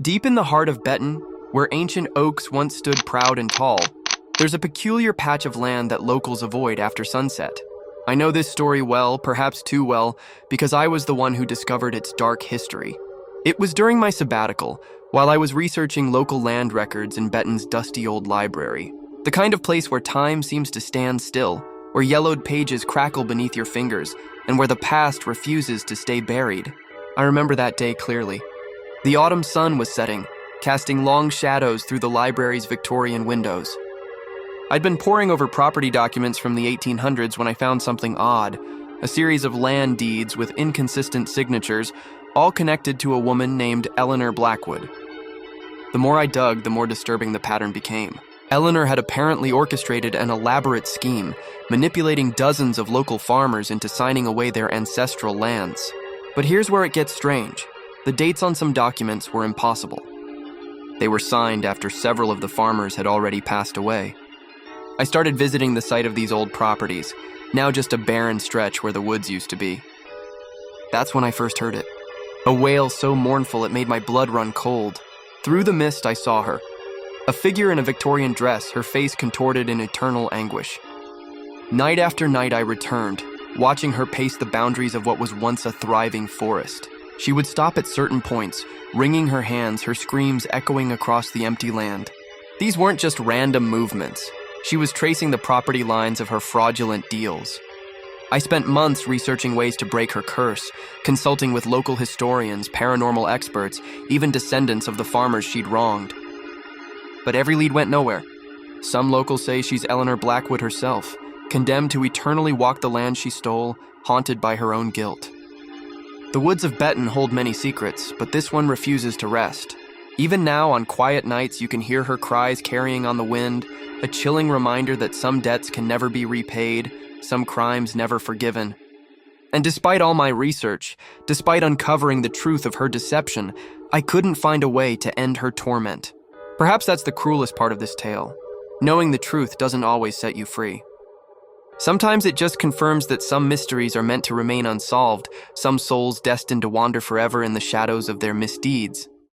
Deep in the heart of Betton, where ancient oaks once stood proud and tall, there's a peculiar patch of land that locals avoid after sunset. I know this story well, perhaps too well, because I was the one who discovered its dark history. It was during my sabbatical, while I was researching local land records in Betton's dusty old library. The kind of place where time seems to stand still, where yellowed pages crackle beneath your fingers, and where the past refuses to stay buried. I remember that day clearly. The autumn sun was setting, casting long shadows through the library's Victorian windows. I'd been poring over property documents from the 1800s when I found something odd, a series of land deeds with inconsistent signatures, all connected to a woman named Eleanor Blackwood. The more I dug, the more disturbing the pattern became. Eleanor had apparently orchestrated an elaborate scheme, manipulating dozens of local farmers into signing away their ancestral lands. But here's where it gets strange. The dates on some documents were impossible. They were signed after several of the farmers had already passed away. I started visiting the site of these old properties, now just a barren stretch where the woods used to be. That's when I first heard it. A wail so mournful it made my blood run cold. Through the mist I saw her. A figure in a Victorian dress, her face contorted in eternal anguish. Night after night I returned, watching her pace the boundaries of what was once a thriving forest. She would stop at certain points, wringing her hands, her screams echoing across the empty land. These weren't just random movements. She was tracing the property lines of her fraudulent deals. I spent months researching ways to break her curse, consulting with local historians, paranormal experts, even descendants of the farmers she'd wronged. But every lead went nowhere. Some locals say she's Eleanor Blackwood herself, condemned to eternally walk the land she stole, haunted by her own guilt. The woods of Betton hold many secrets, but this one refuses to rest. Even now, on quiet nights, you can hear her cries carrying on the wind, a chilling reminder that some debts can never be repaid, some crimes never forgiven. And despite all my research, despite uncovering the truth of her deception, I couldn't find a way to end her torment. Perhaps that's the cruelest part of this tale. Knowing the truth doesn't always set you free. Sometimes it just confirms that some mysteries are meant to remain unsolved, some souls destined to wander forever in the shadows of their misdeeds.